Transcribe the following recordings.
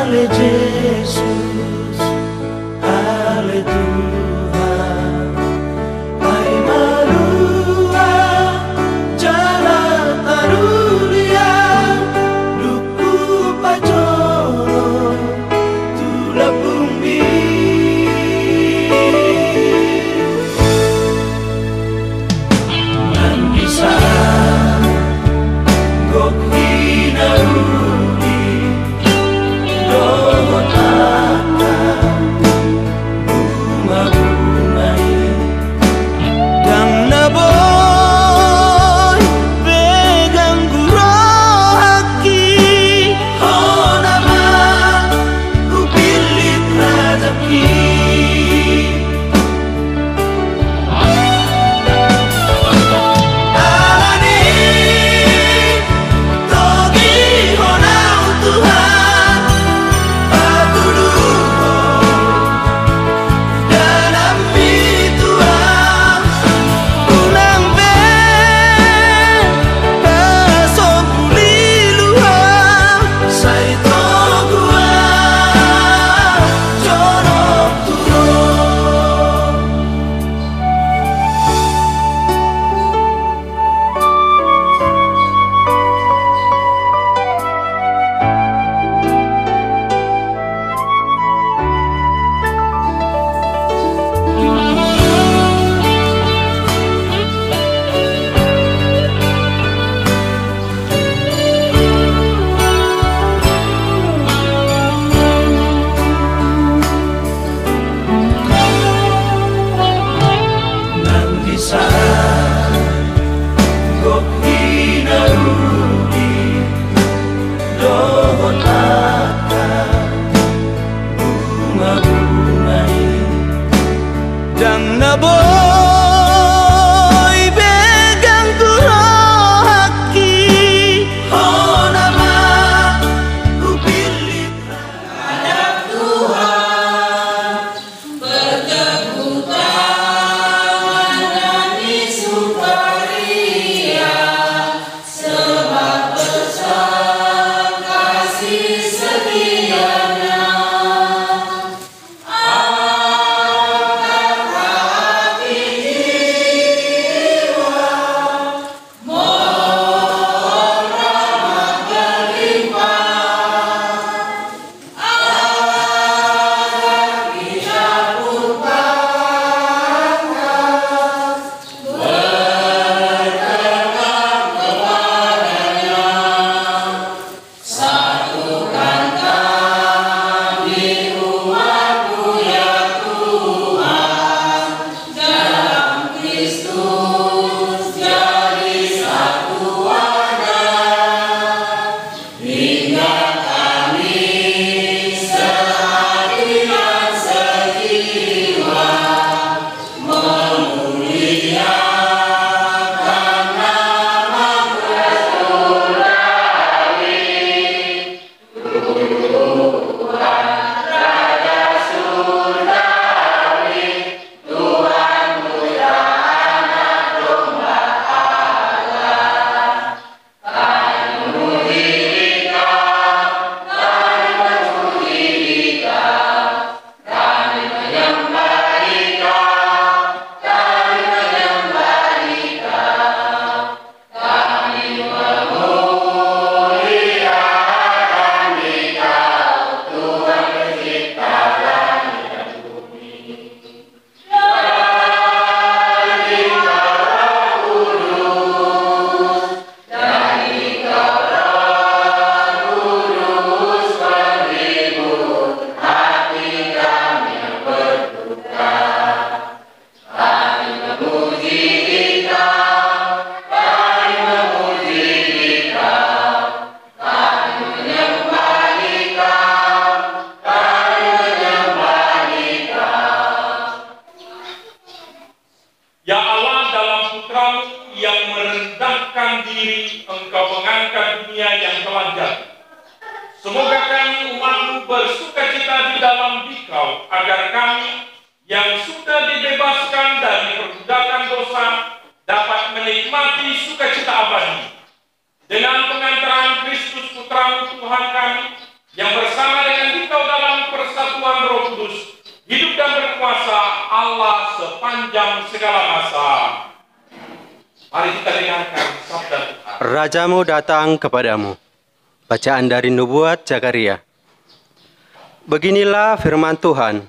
Ale Jesus, ale Tuhan, ai malua jalan tarulia, duku pajoro, tula bumi. Nan bisa gokhina rudi, dohon akan bunga-bungai, dan naboy pegang gurau haki, honama upilit rezeki. Dan naboy pegang gurau haki, honama upilit. Hadap Tuhan bertepuk tangan dan disukaria, sebab besar kasih setianya. Ya Allah, dalam Putra-Mu yang merendahkan diri, Engkau mengangkat dunia yang telah jatuh. Semoga kami umat-Mu bersukacita di dalam Dikau, agar kami yang sudah dibebaskan dari perbudakan dosa dapat menikmati sukacita abadi. Dengan pengantaran Kristus Putra-Mu Tuhan kami, yang bersama dengan sepanjang segala masa. Mari kita dengarkan sabda Tuhan. Rajamu datang kepadamu. Bacaan dari Nubuat Zakaria. Beginilah firman Tuhan.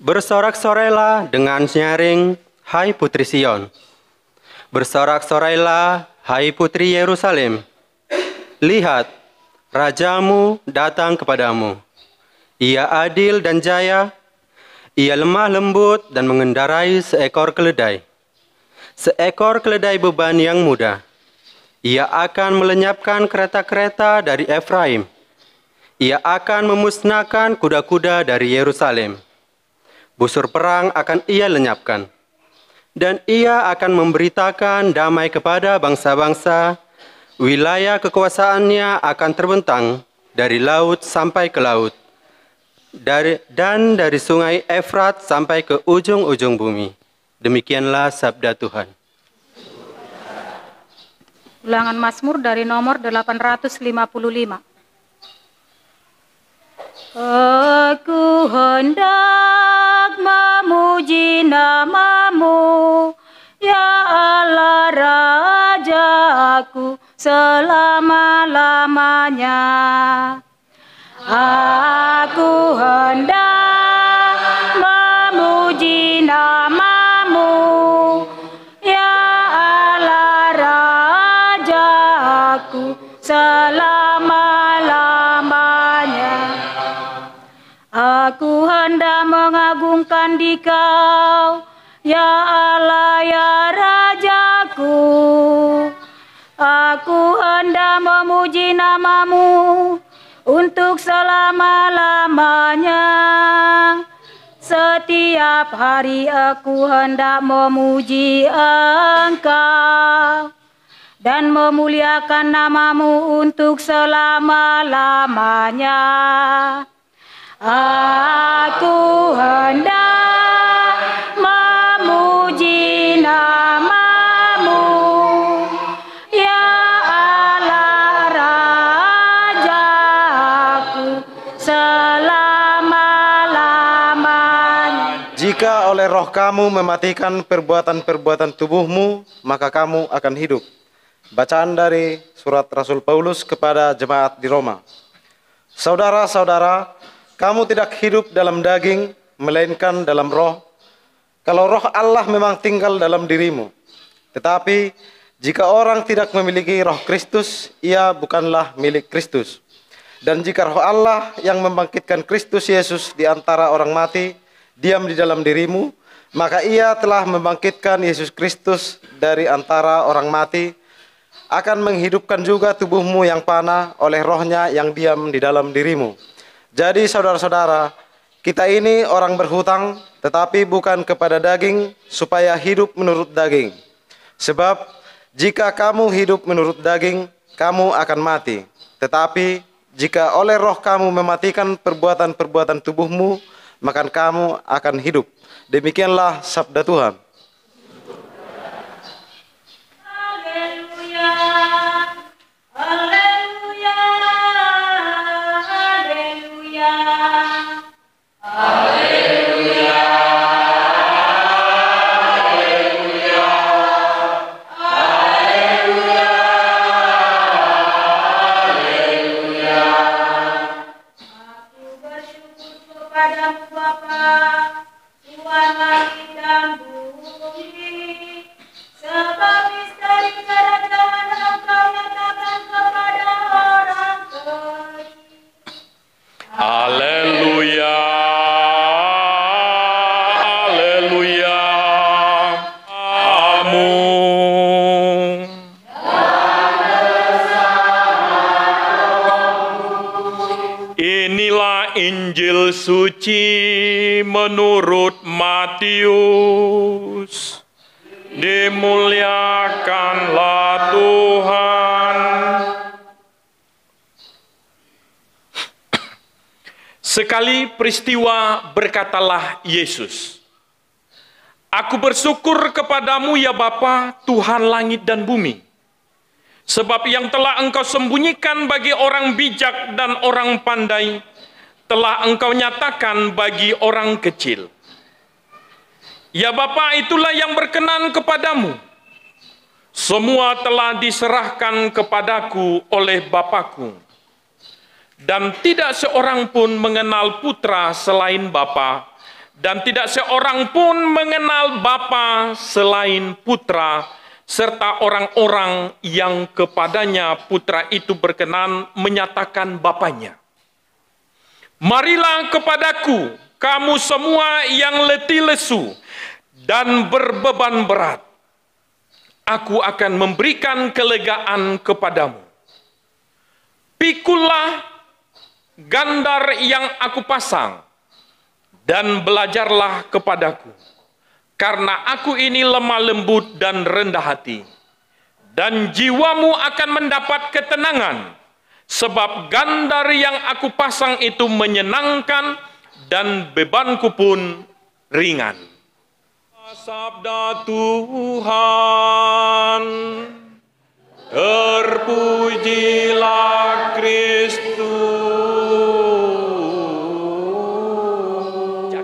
Bersorak-sorailah dengan nyaring, hai putri Sion. Bersorak-sorailah, hai putri Yerusalem. Lihat, rajamu datang kepadamu. Ia adil dan jaya. Ia lemah lembut dan mengendarai seekor keledai. Seekor keledai beban yang mudah. Ia akan melenyapkan kereta-kereta dari Efraim. Ia akan memusnahkan kuda-kuda dari Yerusalem. Busur perang akan ia lenyapkan. Dan ia akan memberitakan damai kepada bangsa-bangsa. Wilayah kekuasaannya akan terbentang dari laut sampai ke laut. Dan dari sungai Efrat sampai ke ujung-ujung bumi. Demikianlah sabda Tuhan. Ulangan Mazmur dari nomor 855. Aku hendak memuji nama-Mu, ya Allah Rajaku selama-lamanya. Aku hendak memuji nama-Mu, ya Allah Rajaku selama-lamanya. Aku hendak mengagungkan Dikau, ya Allah ya Rajaku. Aku hendak memuji nama-Mu untuk selama-lamanya. Setiap hari aku hendak memuji Engkau dan memuliakan nama-Mu untuk selama-lamanya. Aku hendak memuji nama-Mu, ya Allah Rajaku selama-lamanya. Jika oleh roh kamu mematikan perbuatan-perbuatan tubuhmu, maka kamu akan hidup. Bacaan dari surat Rasul Paulus kepada jemaat di Roma. Saudara-saudara, kamu tidak hidup dalam daging, melainkan dalam roh. Kalau roh Allah memang tinggal dalam dirimu. Tetapi, jika orang tidak memiliki roh Kristus, ia bukanlah milik Kristus. Dan jika roh Allah yang membangkitkan Kristus Yesus di antara orang mati, diam di dalam dirimu, maka ia telah membangkitkan Yesus Kristus dari antara orang mati, akan menghidupkan juga tubuhmu yang panah oleh rohnya yang diam di dalam dirimu. Jadi saudara-saudara, kita ini orang berhutang, tetapi bukan kepada daging, supaya hidup menurut daging. Sebab, jika kamu hidup menurut daging, kamu akan mati. Tetapi, jika oleh roh kamu mematikan perbuatan-perbuatan tubuhmu, maka kamu akan hidup. Demikianlah sabda Tuhan. Haleluya, haleluya, haleluya. Aku bersyukur kepadamu Bapa, Tuhan langit dan bumi, sebab misteri kerajaan Engkau nyatakan kepada orang kecil. Haleluya, haleluya, amun. Inilah Injil suci menurut Matius. Dimuliakanlah Tuhan. Sekali peristiwa berkatalah Yesus, "Aku bersyukur kepadamu ya Bapa, Tuhan langit dan bumi, sebab yang telah Engkau sembunyikan bagi orang bijak dan orang pandai, telah Engkau nyatakan bagi orang kecil. Ya Bapa, itulah yang berkenan kepadamu. Semua telah diserahkan kepadaku oleh Bapakku. Dan tidak seorang pun mengenal Putra selain Bapa, dan tidak seorang pun mengenal Bapa selain Putra, serta orang-orang yang kepadanya Putra itu berkenan menyatakan Bapanya. Marilah kepadaku, kamu semua yang letih lesu dan berbeban berat. Aku akan memberikan kelegaan kepadamu. Pikulah gandar yang aku pasang, dan belajarlah kepadaku, karena aku ini lemah lembut dan rendah hati, dan jiwamu akan mendapat ketenangan, sebab gandar yang aku pasang itu menyenangkan, dan bebanku pun ringan. Sabda Tuhan, terpujilah Kristus.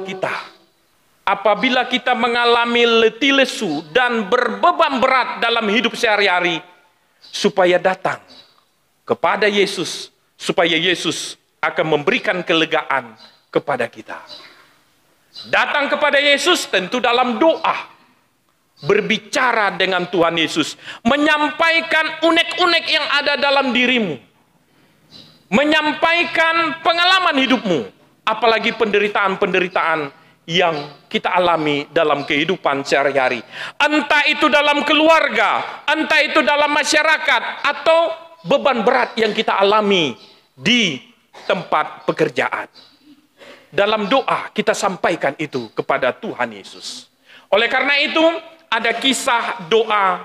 Kita, apabila kita mengalami letih lesu dan berbeban berat dalam hidup sehari-hari, supaya datang kepada Yesus, supaya Yesus akan memberikan kelegaan kepada kita. Datang kepada Yesus tentu dalam doa, berbicara dengan Tuhan Yesus, menyampaikan unek-unek yang ada dalam dirimu, menyampaikan pengalaman hidupmu, apalagi penderitaan-penderitaan yang kita alami dalam kehidupan sehari-hari. Entah itu dalam keluarga, entah itu dalam masyarakat, atau beban berat yang kita alami di tempat pekerjaan. Dalam doa kita sampaikan itu kepada Tuhan Yesus. Oleh karena itu, ada kisah doa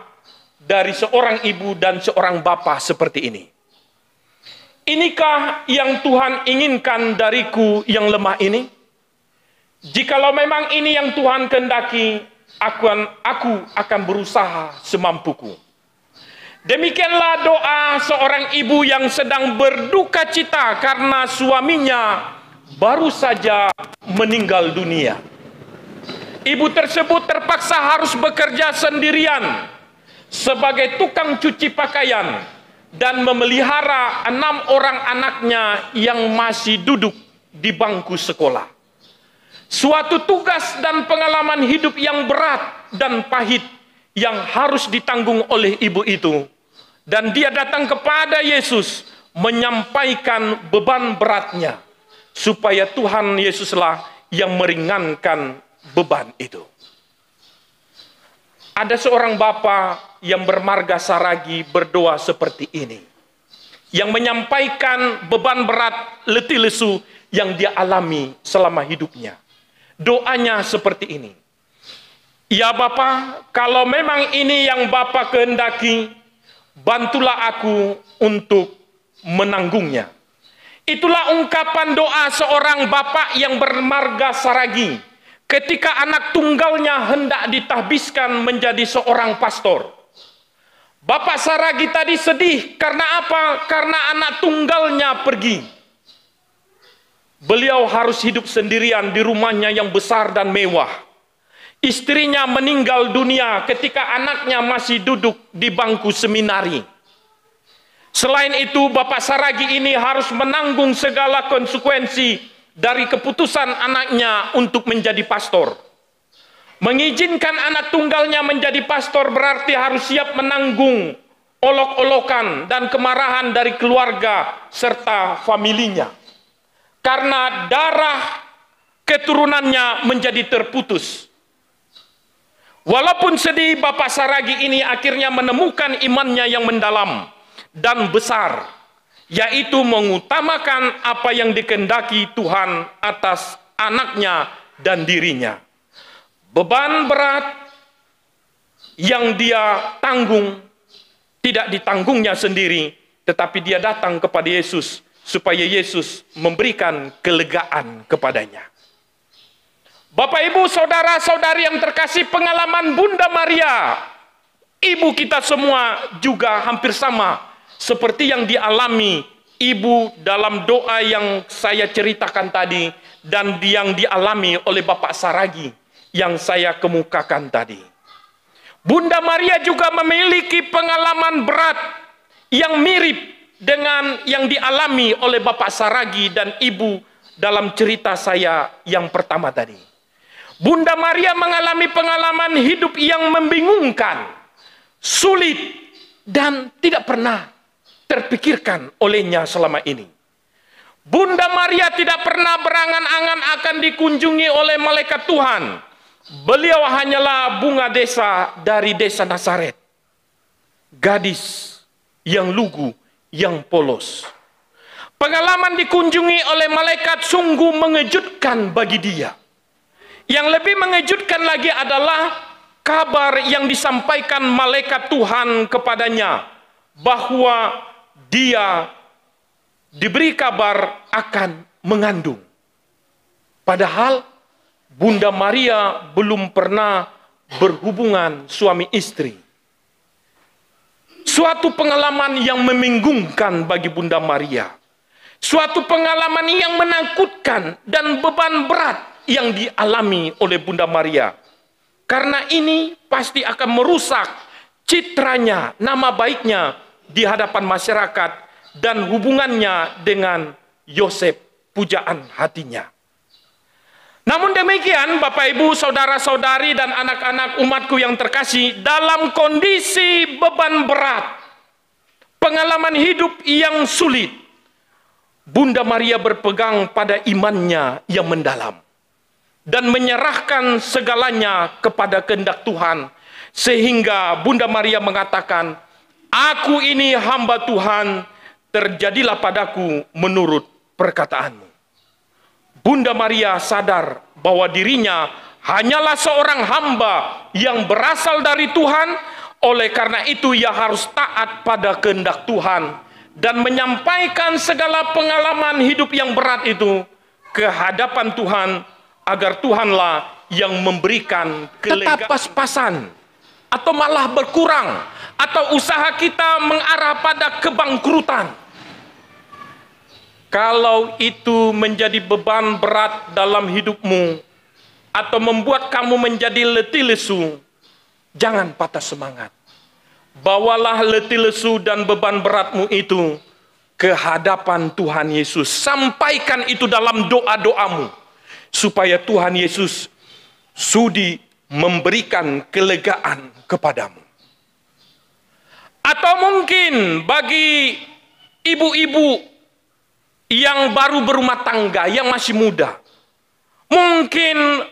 dari seorang ibu dan seorang bapa seperti ini. Inikah yang Tuhan inginkan dariku yang lemah ini? Jikalau memang ini yang Tuhan kehendaki, aku akan berusaha semampuku. Demikianlah doa seorang ibu yang sedang berduka cita karena suaminya baru saja meninggal dunia. Ibu tersebut terpaksa harus bekerja sendirian sebagai tukang cuci pakaian dan memelihara 6 orang anaknya yang masih duduk di bangku sekolah. Suatu tugas dan pengalaman hidup yang berat dan pahit yang harus ditanggung oleh ibu itu. Dan dia datang kepada Yesus menyampaikan beban beratnya, supaya Tuhan Yesuslah yang meringankan beban itu. Ada seorang bapa yang bermarga saragi berdoa seperti ini, yang menyampaikan beban berat letih lesu yang dia alami selama hidupnya. Doanya seperti ini. Ya Bapa, kalau memang ini yang Bapa kehendaki, bantulah aku untuk menanggungnya. Itulah ungkapan doa seorang bapak yang bermarga saragi ketika anak tunggalnya hendak ditahbiskan menjadi seorang pastor. Bapak saragi tadi sedih karena apa? Karena anak tunggalnya pergi. Beliau harus hidup sendirian di rumahnya yang besar dan mewah. Istrinya meninggal dunia ketika anaknya masih duduk di bangku seminari. Selain itu, Bapak Saragi ini harus menanggung segala konsekuensi dari keputusan anaknya untuk menjadi pastor. Mengizinkan anak tunggalnya menjadi pastor berarti harus siap menanggung olok-olokan dan kemarahan dari keluarga serta familinya. Karena darah keturunannya menjadi terputus. Walaupun sedih, Bapak Saragi ini akhirnya menemukan imannya yang mendalam dan besar, yaitu mengutamakan apa yang dikehendaki Tuhan atas anaknya dan dirinya. Beban berat yang dia tanggung tidak ditanggungnya sendiri, tetapi dia datang kepada Yesus supaya Yesus memberikan kelegaan kepadanya. Bapak, Ibu, saudara-saudari yang terkasih, pengalaman Bunda Maria, ibu kita semua juga hampir sama seperti yang dialami ibu dalam doa yang saya ceritakan tadi dan yang dialami oleh Bapak Saragi yang saya kemukakan tadi. Bunda Maria juga memiliki pengalaman berat yang mirip dengan yang dialami oleh Bapak Saragi dan Ibu dalam cerita saya yang pertama tadi. Bunda Maria mengalami pengalaman hidup yang membingungkan, sulit, dan tidak pernah terpikirkan olehnya selama ini. Bunda Maria tidak pernah berangan-angan akan dikunjungi oleh malaikat Tuhan. Beliau hanyalah bunga desa dari desa Nazaret. Gadis yang lugu, yang polos. Pengalaman dikunjungi oleh malaikat sungguh mengejutkan bagi dia. Yang lebih mengejutkan lagi adalah kabar yang disampaikan malaikat Tuhan kepadanya, bahwa dia diberi kabar akan mengandung. Padahal Bunda Maria belum pernah berhubungan suami istri. Suatu pengalaman yang membingungkan bagi Bunda Maria. Suatu pengalaman yang menakutkan dan beban berat yang dialami oleh Bunda Maria. Karena ini pasti akan merusak citranya, nama baiknya di hadapan masyarakat dan hubungannya dengan Yosef, pujaan hatinya. Namun demikian, Bapak Ibu, saudara-saudari dan anak-anak umatku yang terkasih, dalam kondisi beban berat, pengalaman hidup yang sulit, Bunda Maria berpegang pada imannya yang mendalam dan menyerahkan segalanya kepada kehendak Tuhan, sehingga Bunda Maria mengatakan, "Aku ini hamba Tuhan, terjadilah padaku menurut perkataanmu." Bunda Maria sadar bahwa dirinya hanyalah seorang hamba yang berasal dari Tuhan. Oleh karena itu ia harus taat pada kehendak Tuhan dan menyampaikan segala pengalaman hidup yang berat itu ke hadapan Tuhan, agar Tuhanlah yang memberikan kelegaan. Tetap pas-pasan atau malah berkurang, atau usaha kita mengarah pada kebangkrutan. Kalau itu menjadi beban berat dalam hidupmu atau membuat kamu menjadi letih lesu, jangan patah semangat. Bawalah letih lesu dan beban beratmu itu ke hadapan Tuhan Yesus. Sampaikan itu dalam doa-doamu, supaya Tuhan Yesus sudi memberikan kelegaan kepadamu. Atau mungkin bagi ibu-ibu yang baru berumah tangga, yang masih muda, mungkin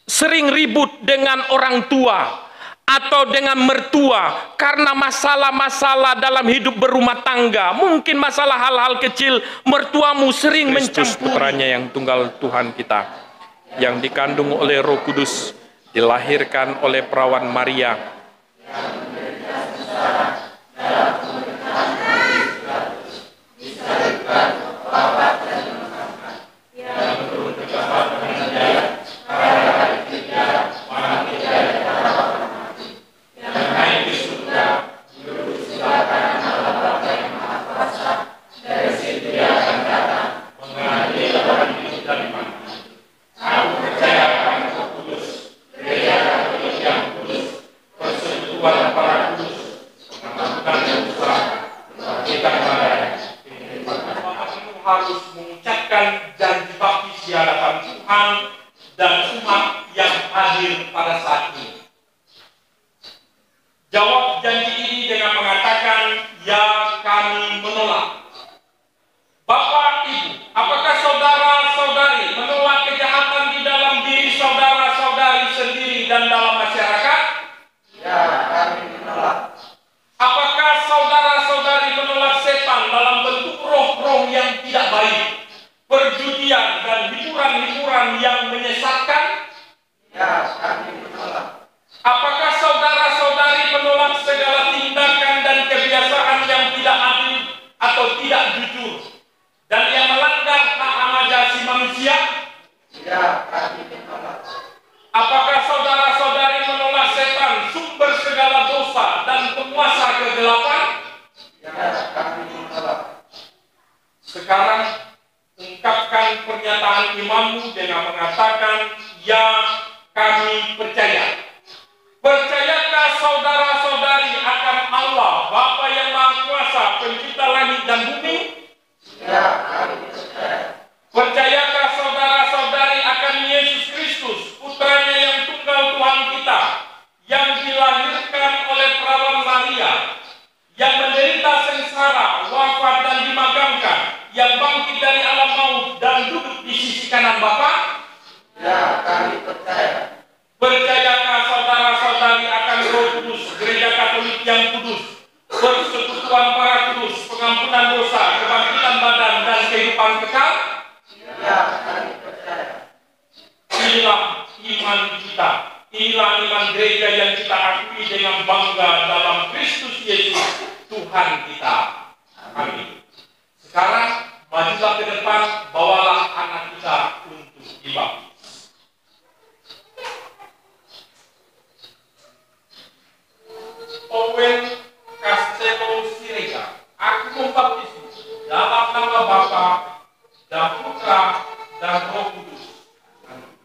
sering ribut dengan orang tua atau dengan mertua karena masalah-masalah dalam hidup berumah tangga. Mungkin masalah hal-hal kecil, mertuamu sering mencampuri. Putranya yang tunggal Tuhan kita, yang dikandung oleh Roh Kudus, dilahirkan oleh perawan Maria, harus mengucapkan janji bakti di hadapan Tuhan dan umat yang hadir pada saat ini. Jawab janji ini dengan mengatakan, "Ya, kami menolak." Bapak, Ibu, apakah saudara-saudari menolak kejahatan di dalam diri saudara-saudari sendiri dan dalam masyarakat? Ya, kami menolak. Apakah saudara-saudari menolak setan dalam bentuk roh-roh yang tidak baik, perjudian dan hiburan-hiburan yang menyesatkan? Ya, kami menolak. Apakah saudara-saudari menolak segala tindakan dan kebiasaan yang tidak adil atau tidak jujur dan yang melanggar hak asasi manusia? Ya, kami menolak. Apakah saudara-saudari menolak setan, sumber segala dosa dan penguasa kegelapan? Ya, kami menolak. Sekarang ungkapkan pernyataan imanmu dengan mengatakan, "Ya, kami langit dan bumi? Ya, kami percaya. Percayakah saudara-saudari akan Yesus Kristus, putranya yang tunggal Tuhan kita, yang dilahirkan oleh perawan Maria, yang menderita sengsara, wafat dan dimakamkan, yang bangkit dari alam maut dan duduk di sisi kanan Bapa? Ya, kami percaya. Percayakah saudara-saudari akan Roh Kudus, Gereja Katolik yang kudus, persekutuan para kudus, pengampunan dosa, kebangkitan badan dan kehidupan kekal? Ya, kami percaya. Inilah iman kita. Inilah iman gereja yang kita akui dengan bangga dalam Kristus Yesus, Tuhan kita. Amin. Sekarang, majulah ke depan, bawalah anak kita untuk dibaptis. Owen Castello Sirega, aku membaptismu dalam nama Bapa dan Putra dan Roh Kudus. Amin.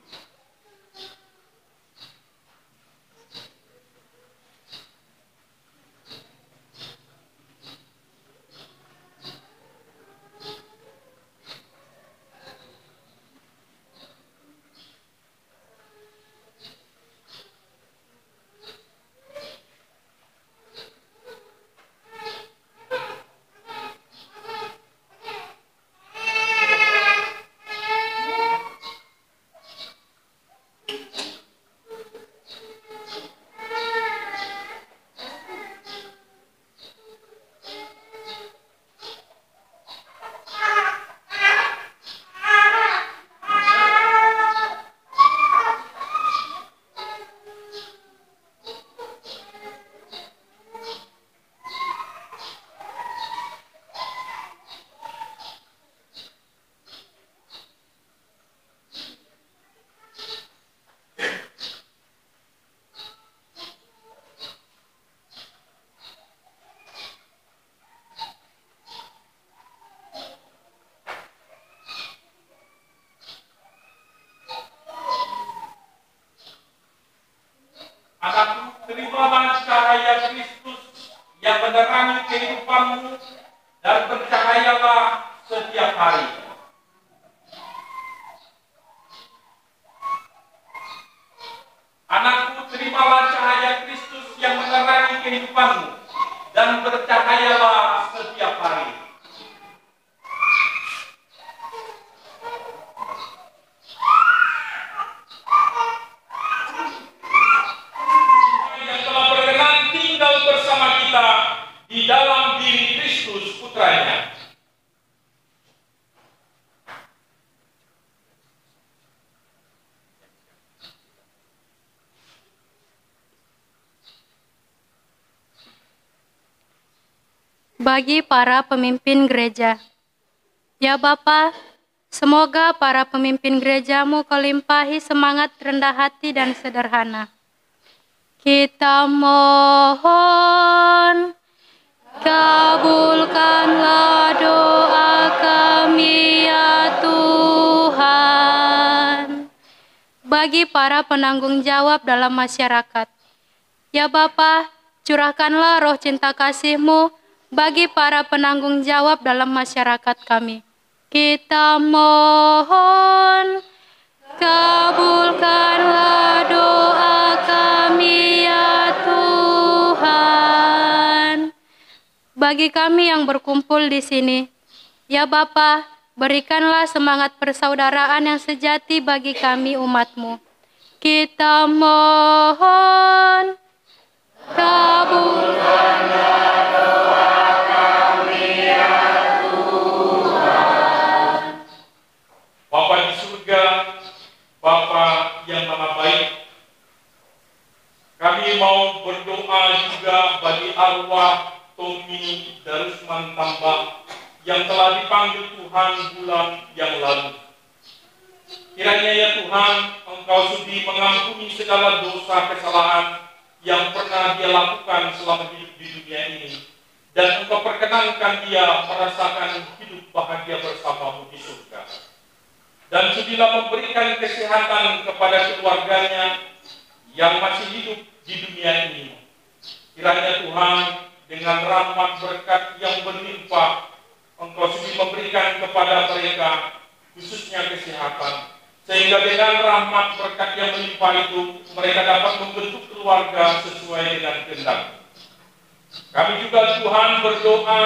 Anakku, terimalah cahaya Kristus yang menerangi kehidupanmu dan bercahayalah setiap hari. Anakku, terimalah cahaya Kristus yang menerangi kehidupanmu dan bercahayalah setiap hari. Bersama kita di dalam diri Kristus putranya. Bagi para pemimpin gereja, ya Bapa, semoga para pemimpin gerejamu kau limpahi semangat rendah hati dan sederhana. Kita mohon, kabulkanlah doa kami ya Tuhan. Bagi para penanggung jawab dalam masyarakat, ya Bapa, curahkanlah roh cinta kasih-Mu bagi para penanggung jawab dalam masyarakat kami. Kita mohon, kabulkanlah doa kami ya Tuhan. Bagi kami yang berkumpul di sini, ya Bapa, berikanlah semangat persaudaraan yang sejati bagi kami umat-Mu. Kita mohon, kabulkanlah doa kami ya Tuhan. Bapa di surga, Bapa yang maha baik, kami mau berdoa juga bagi arwah Tommy Darusman Tambah yang telah dipanggil Tuhan bulan yang lalu. Kiranya ya Tuhan, Engkau sudi mengampuni segala dosa kesalahan yang pernah dia lakukan selama hidup di dunia ini, dan Engkau perkenankan dia merasakan hidup bahagia bersamamu di surga. Dan sudilah memberikan kesehatan kepada keluarganya yang masih hidup di dunia ini. Kiranya Tuhan dengan rahmat berkat yang berlimpah Engkau sudi memberikan kepada mereka, khususnya kesehatan, sehingga dengan rahmat berkat yang melimpah itu, mereka dapat membentuk keluarga sesuai dengan kehendak. Kami juga Tuhan berdoa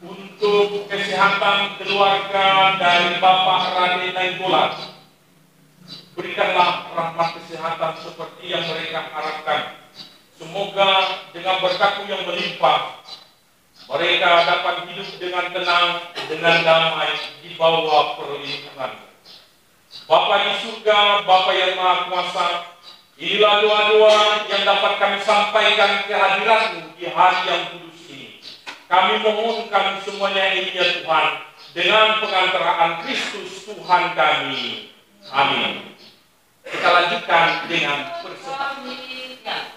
untuk kesehatan keluarga dari Bapak Raden Nainggolan. Berikanlah rahmat kesehatan seperti yang mereka harapkan. Semoga dengan berkat-Mu yang melimpah, mereka dapat hidup dengan tenang, dengan damai di bawah perlindungan Bapa di surga, Bapa yang Maha Kuasa. Inilah doa-doa yang dapat kami sampaikan kehadiran-Mu di hari yang kudus ini. Kami mohonkan semuanya ini ya Tuhan, dengan pengantaraan Kristus Tuhan kami. Amin. Kita lanjutkan dengan persembahan.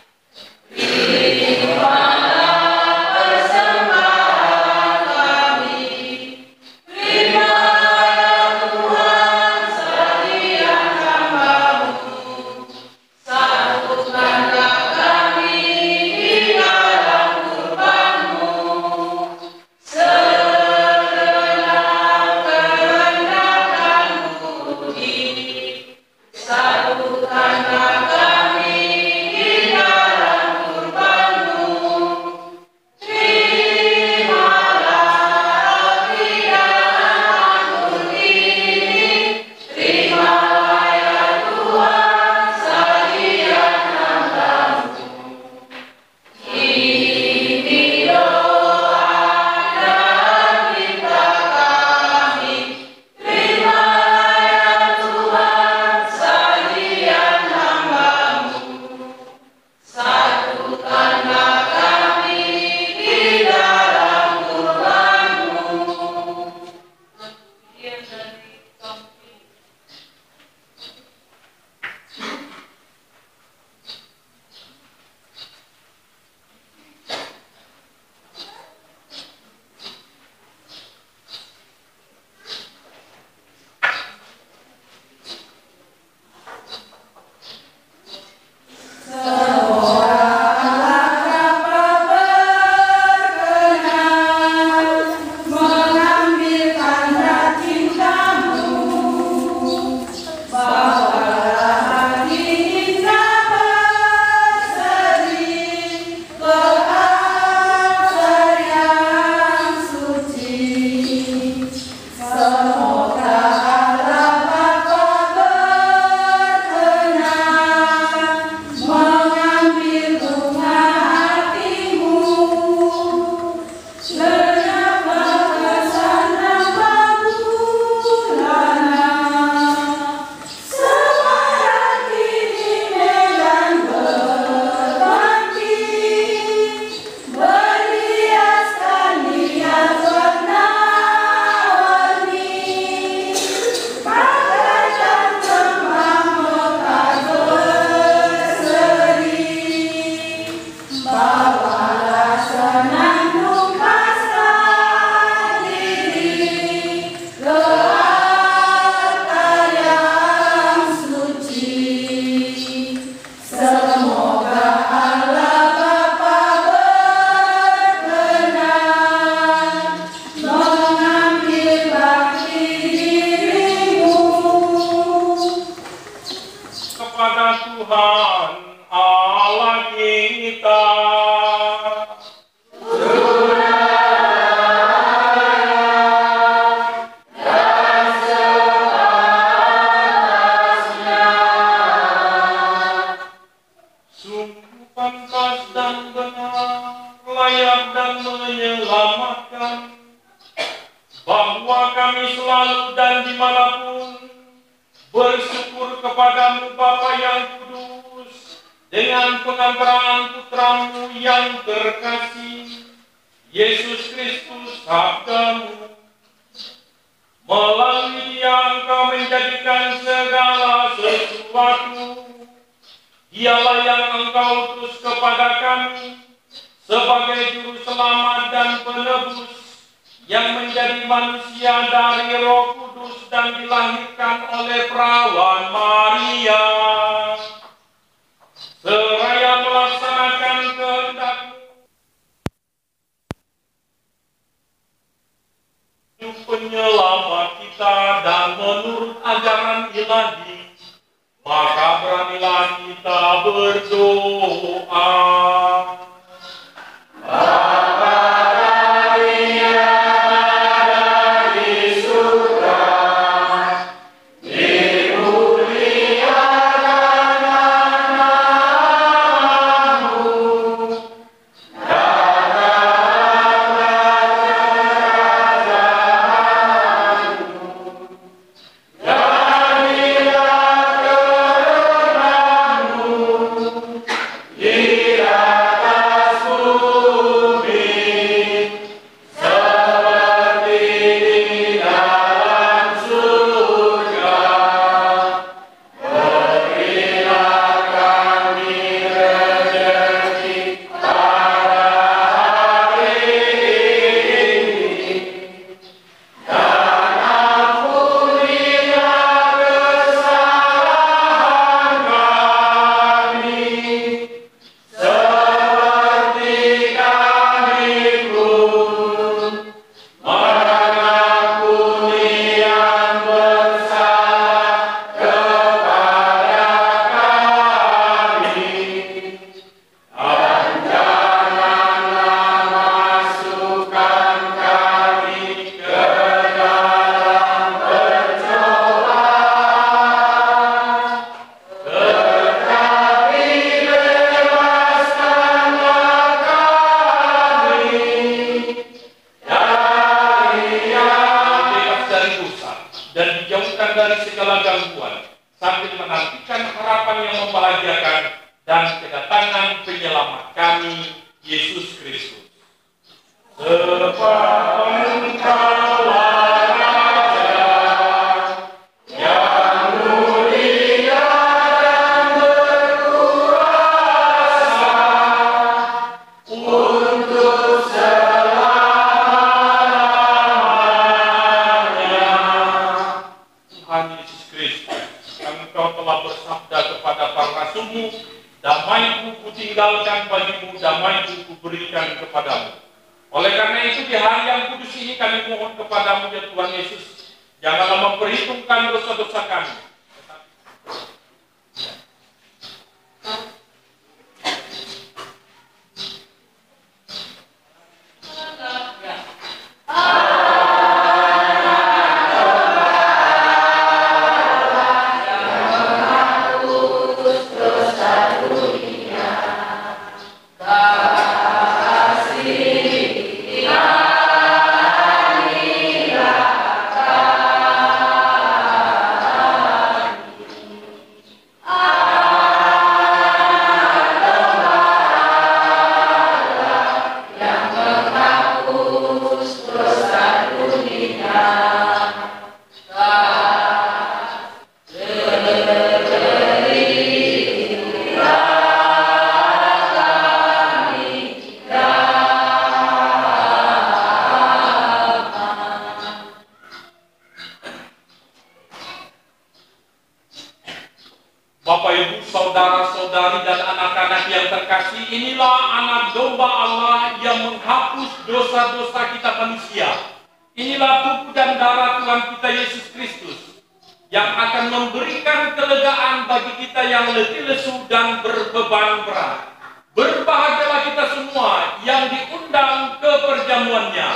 kita dan menurut ajaran ilahi, maka beranilah kita berdoa. Bapak, Ibu, saudara-saudari, dan anak-anak yang terkasih, inilah anak domba Allah yang menghapus dosa-dosa kita manusia. Inilah tubuh dan darah Tuhan kita Yesus Kristus yang akan memberikan kelegaan bagi kita yang letih lesu dan berbeban berat. Berbahagialah kita semua yang diundang ke perjamuannya.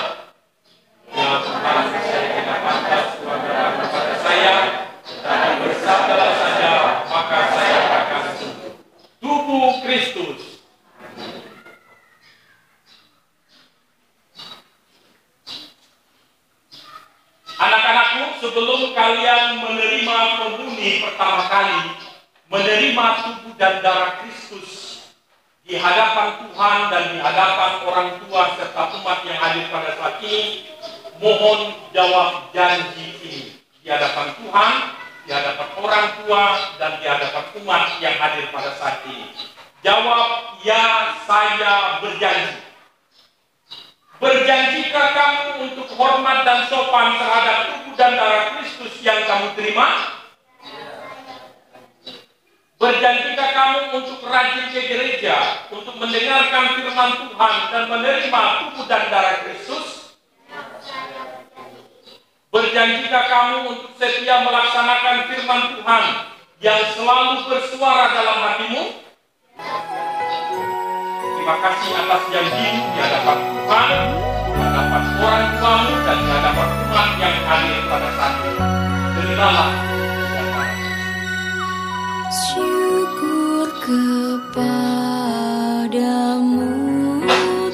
Ya Tuhan, saya tidak pantas kepada saya, tetapi bersabdalah saja, maka saya akan sembuh. Tubuh Kristus. Anak-anakku, sebelum kalian menerima komuni pertama kali, menerima tubuh dan darah Kristus di hadapan Tuhan dan di hadapan orang tua serta umat yang hadir pada saat ini, mohon jawab janji ini di hadapan Tuhan, di hadapan orang tua, dan di hadapan umat yang hadir pada saat ini. Jawab, ya, saya berjanji. Berjanjikah kamu untuk hormat dan sopan terhadap tubuh dan darah Kristus yang kamu terima? Berjanjikah kamu untuk rajin ke gereja, untuk mendengarkan firman Tuhan dan menerima tubuh dan darah Kristus? Berjanjikah kamu untuk setia melaksanakan firman Tuhan yang selalu bersuara dalam hatimu? Terima kasih atas janjimu di hadapan Tuhan, di hadapan orang tuamu, dan di hadapan umat yang hadir pada saat ini. Terimalah. Syukur kepadamu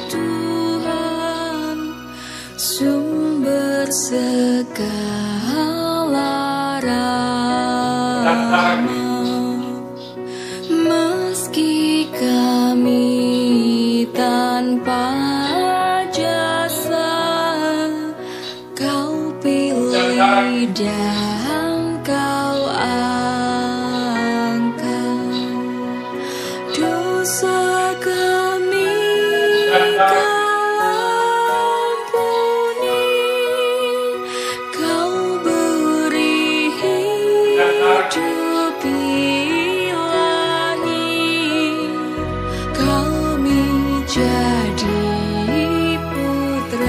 Tuhan, sumber segala rahmat. Meski kami tanpa jasa, Kau pilih dan Kau angkat. Dosa kami Kau ampuni, Kau beri hidup ilahi, kami jadi putra-Mu.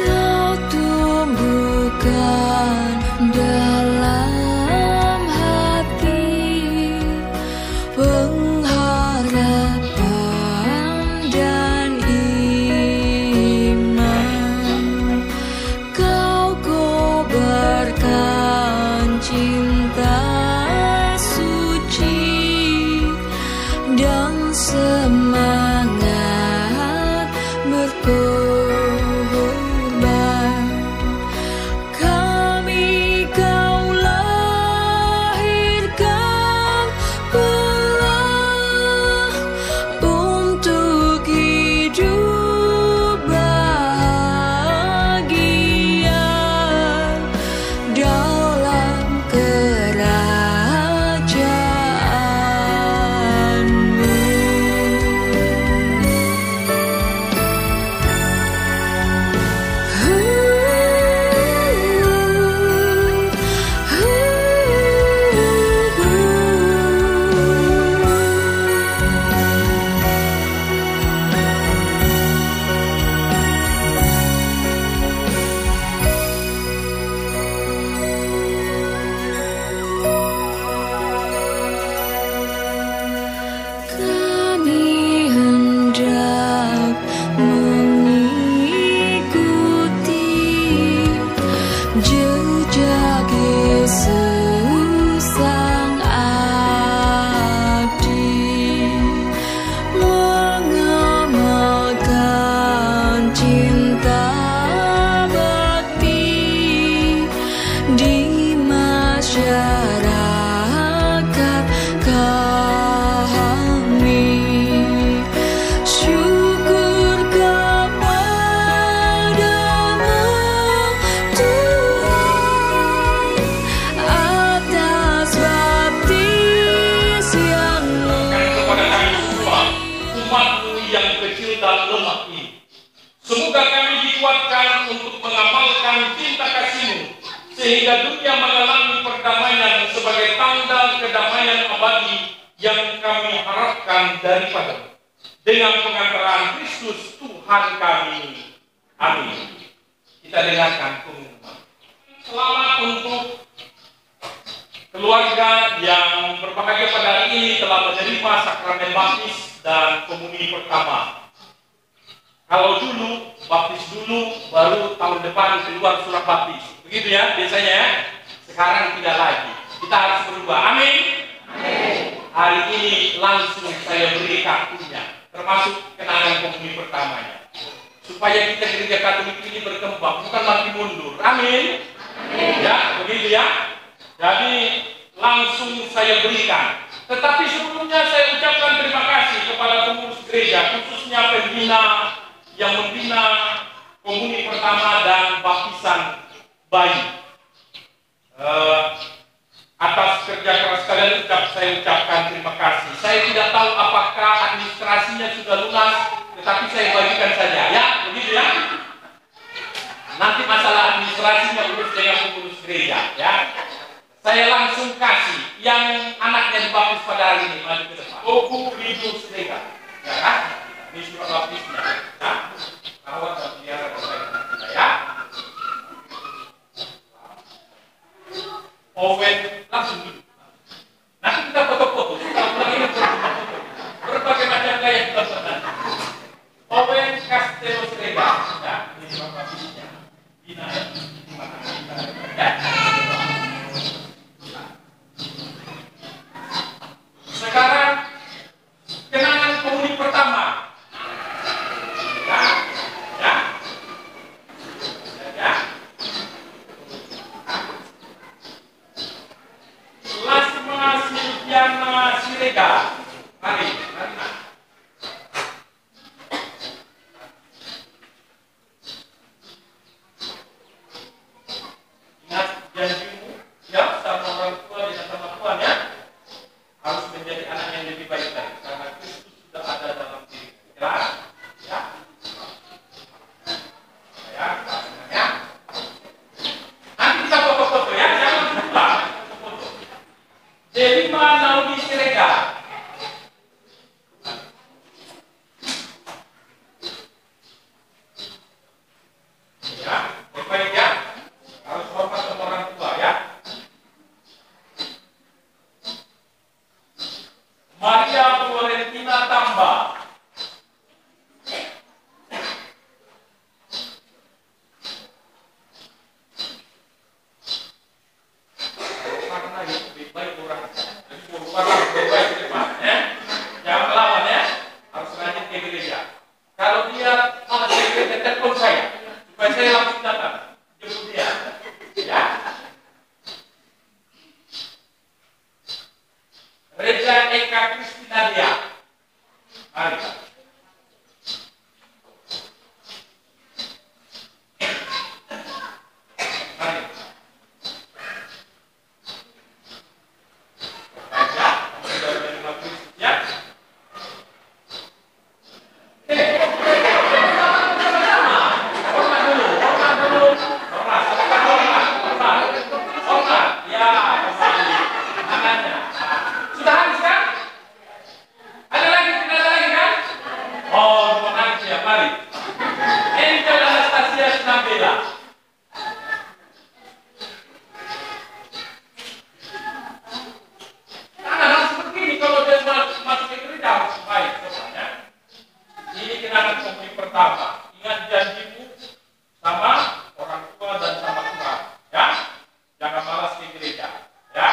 Kau tumbuhkan dalam hati pengharapan dan iman. Kau kobarkan cinta suci dan semangat berkorban. Kami Kau lahirkan pula untuk hidup bahagia dalam kerajaan-Mu. Kami hendak mengikuti jejak Yesus Sang Abdi, mengamalkan cinta bakti di masyarakat kami. Syukur kepadamu Tuhan, atas baptis yang Kepada kami semua, umat-Mu yang kecil dan lemah ini. Semoga kami dikuatkan untuk mengamalkan cinta kasih-Mu, sehingga dunia mengalami perdamaian sebagai tanda kedamaian abadi yang kami harapkan daripada-Mu. Dengan pengantaran Kristus Tuhan kami. Amin. Kita dengarkan pengumuman. Selamat untuk keluarga yang berbahagia pada hari ini telah menerima sakramen baptis dan komuni pertama. Kalau dulu, baptis dulu, baru tahun depan keluar surat baptis. Begitu ya, biasanya ya. Sekarang tidak lagi. Kita harus berubah. Amin. Amin. Hari ini langsung saya beri kartunya, termasuk kenangan komuni pertamanya. Supaya kita gereja Katolik ini berkembang, bukan makin mundur. Amin. Amin. Ya, begitu ya. Jadi langsung saya berikan. Tetapi sebelumnya saya ucapkan terima kasih kepada pengurus gereja, khususnya pembina yang membina komuni pertama dan baptisan bayi. Atas kerja keras kalian saya ucapkan terima kasih. Saya tidak tahu apakah administrasinya sudah lunas, tetapi saya bagikan saja, ya, begitu ya. Nanti masalah administrasinya urus dengan pengurus gereja, ya. Saya langsung kasih yang anaknya dibaptis pada hari ini, maju ke depan. Oku Ridho Siregar. Ya kan? Ini surat baptisnya. Nah, rawat dan pelihara kebaikan kita ya. Owen langsung duduk. Nanti kita foto-foto. Kita pulang ini foto-foto. Berbagai macam gaya kita pernah. Owen Castelo Siregar. Ya, ini surat baptisnya. Bina ya. Ya. Sekarang kenangan penghuni pertama. Ya, ya, ya. Lasma Silviana Siregar. Mari, mari. Ingat janjimu, ya, sama orang tua dan sama Tuhan ya. Harus menjadi anak yang lebih baik lagi karena Kristus sudah ada dalam diri. Jelas? Ya. Ya, ya. Nanti kita foto-foto ya, jangan lupa foto-foto. Delima Naomi Siregar. Ya, baik ya. Harus hormat sama orang tua ya. Maria Florentina Tamba. Karena itu lebih baik orang. Jadi orang lebih baik di depan ya. Jangan melawan ya. Harus rajin ke gereja. Kalau dia malas ke gereja, telepon saya supaya saya langsung datang jemput dia. Ya. Reza Eka Kristina Dia. Mari. Mari. Ya. Hormat dulu. Hormat. Ya, tangannya. Sudah habis kan? Ada lagi kan? Oh, terima kasih ya, mari. Angel Anastasia Sinabela. Tangan harus seperti ini kalau dia masuk ke gereja harus baik soalnya. Ini kenangan penghuni pertama. Ingat janjimu sama orang tua dan sama Tuhan. Ya, jangan malas ke gereja. Ya.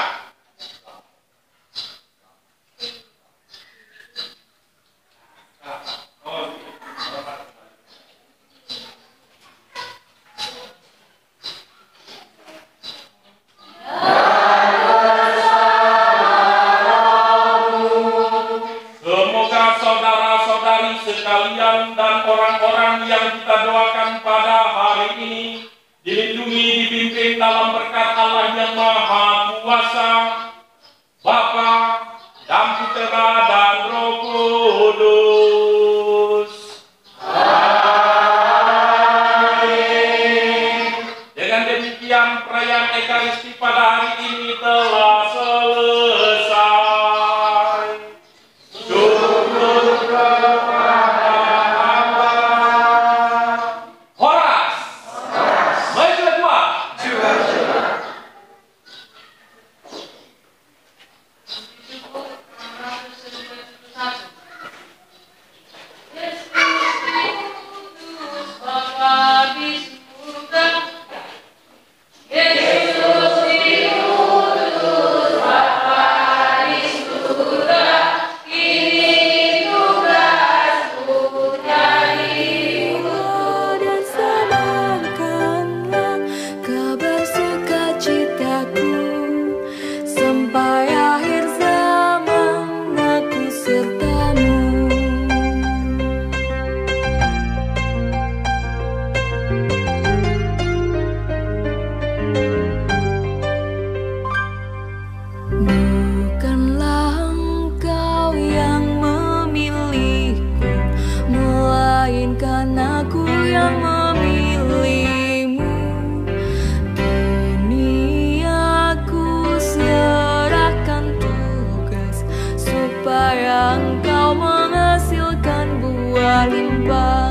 Semoga saudara-saudari sekalian dan orang-orang yang kita doakan pada hari ini dilindungi, dipimpin dalam berkat Allah yang Maha Kuasa, Bapa dan Putra dan Roh Kudus. Amin. Dengan demikian perayaan Ekaristi pada hari ini telah selesai. Syukur kepada Allah. Horas. Maju dua. supaya engkau menghasilkan buah limpah.